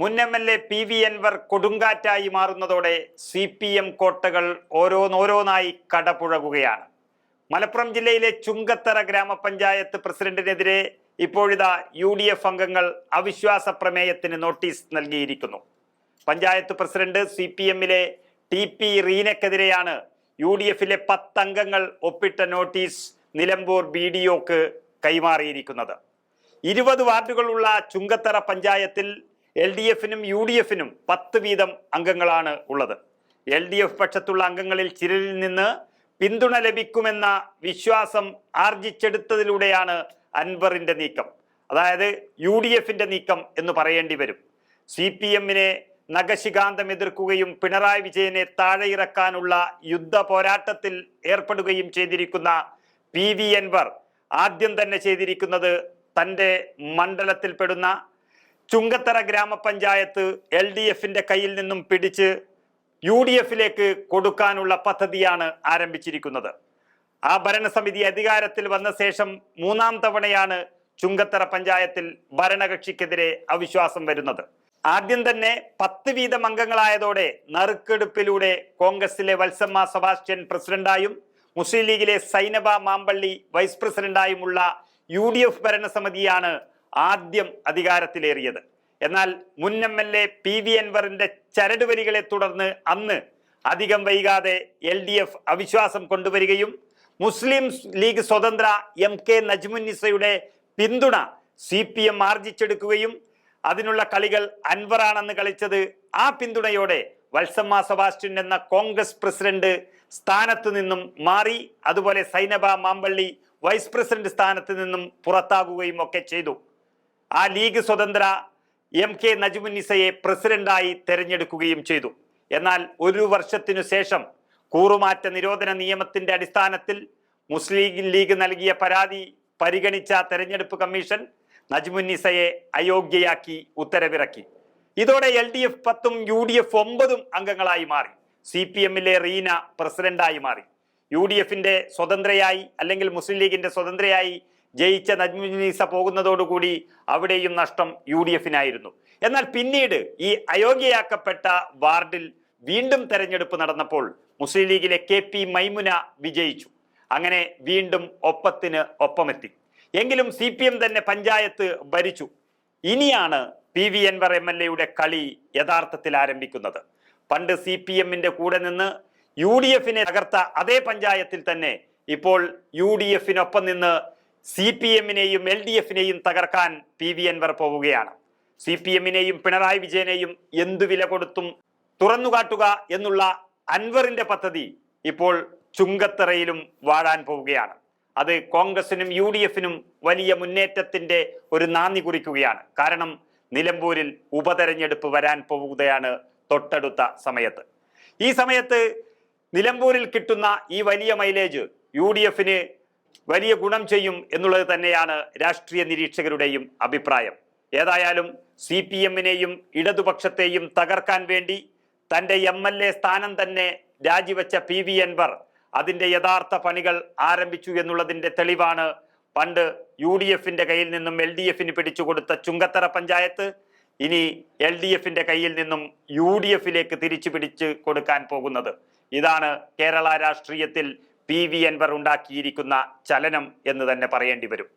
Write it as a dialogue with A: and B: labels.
A: മുൻ MLA. PV. Anwar കൊടുങ്കാറ്റായി മാറുന്നതോടെ CPM കോട്ടകൾ ഓരോന്നോരോന്നായി കടപുഴകുകയാണ്. മലപ്പുറം ജില്ലയിലെ ചുങ്കത്തറ ഗ്രാമപഞ്ചായത്ത് പ്രസിഡന്റിനെതിരെ ഇപ്പോഴിതാ UDF അംഗങ്ങൾ അവിശ്വാസ പ്രമേയത്തിന് നോട്ടീസ് നൽകിയിരിക്കുന്നു. പഞ്ചായത്ത് പ്രസിഡന്റ് CPM-ലെ TP റീനക്കെതിരെയാണ് UDF-ലെ 10 അംഗങ്ങൾ ഒപ്പിട്ട നോട്ടീസ് നിലമ്പൂർ BDO-ക്ക് കൈമാറിയിരിക്കുന്നത്. 20 വാർഡുകളുള്ള ചുങ്കത്തറ പഞ്ചായത്തിൽ LDF-നും UDF-നും 10 വീതം അംഗങ്ങളാണ് ഉള്ളത്. LDF പക്ഷത്തുള്ള അംഗങ്ങളിൽ ചിലരിൽ നിന്ന് പിന്തുണ ലഭിക്കുമെന്ന വിശ്വാസം ആർജിച്ചെടുത്തതിലൂടെയാണ് അൻവറിന്റെ നീക്കം, അതായത് UDF-ന്റെ നീക്കം എന്ന് പറയേണ്ടി വരും. CPM-നെ നഖശികാന്തം എതിർക്കുകയും പിണറായി വിജയനെ താഴെയിറക്കാനുള്ള യുദ്ധ പോരാട്ടത്തിൽ ഏർപ്പെടുകയും ചെയ്തിരിക്കുന്ന PV അൻവർ ആദ്യം തന്നെ ചെയ്തിരിക്കുന്നത് തൻ്റെ മണ്ഡലത്തിൽപ്പെടുന്ന ചുങ്കത്തറ ഗ്രാമപഞ്ചായത്ത് LDF-ന്റെ കയ്യിൽ നിന്നും പിടിച്ച് UDF-ലേക്ക് കൊടുക്കാനുള്ള പദ്ധതിയാണ് ആരംഭിച്ചിരിക്കുന്നത്. ആ ഭരണസമിതി അധികാരത്തിൽ വന്ന ശേഷം 3-ാം തവണയാണ് ചുങ്കത്തറ പഞ്ചായത്തിൽ ഭരണകക്ഷിക്കെതിരെ അവിശ്വാസം വരുന്നത്. ആദ്യം തന്നെ 10 വീതം അംഗങ്ങളായതോടെ നറുക്കെടുപ്പിലൂടെ കോൺഗ്രസിലെ വത്സമ്മ സെബാസ്റ്റ്യൻ പ്രസിഡന്റായും മുസ്ലിം ലീഗിലെ സൈനബ മാമ്പള്ളി വൈസ് പ്രസിഡന്റായുമുള്ള UDF ഭരണസമിതിയാണ് ആദ്യം അധികാരത്തിലേറിയത്. എന്നാൽ മുൻ എം.എൽ.എ. PV അൻവറിന്റെ ചരടുവലികളെ തുടർന്ന് അന്ന് അധികം വൈകാതെ LDF അവിശ്വാസം കൊണ്ടുവരികയും മുസ്ലിം ലീഗ് സ്വതന്ത്ര MK നജ്മുന്നിസയുടെ പിന്തുണ CPM ആർജിച്ചെടുക്കുകയും അതിനുള്ള കളികൾ അൻവറാണെന്ന് കളിച്ചത് ആ പിന്തുണയോടെ വത്സമ്മ സെബാസ്റ്റ്യൻ എന്ന കോൺഗ്രസ് പ്രസിഡന്റ് സ്ഥാനത്ത് നിന്നും മാറി, അതുപോലെ സൈനബ മാമ്പള്ളി വൈസ് പ്രസിഡന്റ് സ്ഥാനത്ത് നിന്നും പുറത്താകുകയും ഒക്കെ ചെയ്തു. ആ ലീഗ് സ്വതന്ത്ര MK നജ്മുന്നിസയെ പ്രസിഡന്റായി തെരഞ്ഞെടുക്കുകയും ചെയ്തു. എന്നാൽ 1 വർഷത്തിനു ശേഷം കൂറുമാറ്റ നിരോധന നിയമത്തിന്റെ അടിസ്ഥാനത്തിൽ മുസ്ലിം ലീഗ് നൽകിയ പരാതി പരിഗണിച്ച തെരഞ്ഞെടുപ്പ് കമ്മീഷൻ നജ്മുന്നിസയെ അയോഗ്യയാക്കി ഉത്തരവിറക്കി. ഇതോടെ LDF 10-ഉം UDF 9-ഉം അംഗങ്ങളായി മാറി. CPM-ലെ റീന പ്രസിഡന്റായി മാറി. UDF-ന്റെ സ്വതന്ത്രയായി അല്ലെങ്കിൽ മുസ്ലിം ലീഗിന്റെ സ്വതന്ത്രയായി ജയിച്ച നജ്മുന്നിസ പോകുന്നതോടുകൂടി അവിടെയും നഷ്ടം UDF-നായിരുന്നു. എന്നാൽ പിന്നീട് ഈ അയോഗ്യയാക്കപ്പെട്ട വാർഡിൽ വീണ്ടും തെരഞ്ഞെടുപ്പ് നടന്നപ്പോൾ മുസ്ലിം ലീഗിലെ KP മൈമുന വിജയിച്ചു. അങ്ങനെ വീണ്ടും ഒപ്പത്തിന് ഒപ്പമെത്തി. എങ്കിലും CPM തന്നെ പഞ്ചായത്ത് ഭരിച്ചു. ഇനിയാണ് PV അൻവർ MLA-യുടെ കളി യഥാർത്ഥത്തിൽ ആരംഭിക്കുന്നത്. പണ്ട് CPM-ന്റെ കൂടെ നിന്ന് UDF-നെ തകർത്ത അതേ പഞ്ചായത്തിൽ തന്നെ ഇപ്പോൾ UDF-നൊപ്പം നിന്ന് CPM-നെയും LDF-നെയും തകർക്കാൻ PV അൻവർ പോവുകയാണ്. CPM-നെയും പിണറായി വിജയനെയും എന്തു വില കൊടുത്തും തുറന്നുകാട്ടുക എന്നുള്ള അൻവറിന്റെ പദ്ധതി ഇപ്പോൾ ചുങ്കത്തറയിലും വാഴാൻ പോവുകയാണ്. അത് കോൺഗ്രസിനും UDF-നും വലിയ മുന്നേറ്റത്തിന്റെ ഒരു നാന്ദി കുറിക്കുകയാണ്. കാരണം നിലമ്പൂരിൽ ഉപതെരഞ്ഞെടുപ്പ് വരാൻ പോവുകയാണ് തൊട്ടടുത്ത സമയത്ത്. ഈ സമയത്ത് നിലമ്പൂരിൽ കിട്ടുന്ന ഈ വലിയ മൈലേജ് UDF-ന് വലിയ ഗുണം ചെയ്യും എന്നുള്ളത് തന്നെയാണ് രാഷ്ട്രീയ നിരീക്ഷകരുടെയും അഭിപ്രായം. ഏതായാലും CPM-നെയും ഇടതുപക്ഷത്തെയും തകർക്കാൻ വേണ്ടി തൻ്റെ MLA സ്ഥാനം തന്നെ രാജിവെച്ച PV അൻവർ അതിൻ്റെ യഥാർത്ഥ പണികൾ ആരംഭിച്ചു എന്നുള്ളതിൻ്റെ തെളിവാണ് പണ്ട് UDF-ന്റെ കയ്യിൽ നിന്നും LDF-ന് പിടിച്ചുകൊടുത്ത ചുങ്കത്തറ പഞ്ചായത്ത് ഇനി LDF-ന്റെ കയ്യിൽ നിന്നും UDF-ലേക്ക് തിരിച്ചു പിടിച്ച് കൊടുക്കാൻ പോകുന്നത്. ഇതാണ് കേരള രാഷ്ട്രീയത്തിൽ PV അൻവർ ഉണ്ടാക്കിയിരിക്കുന്ന ചലനം എന്ന് തന്നെ പറയേണ്ടി വരും.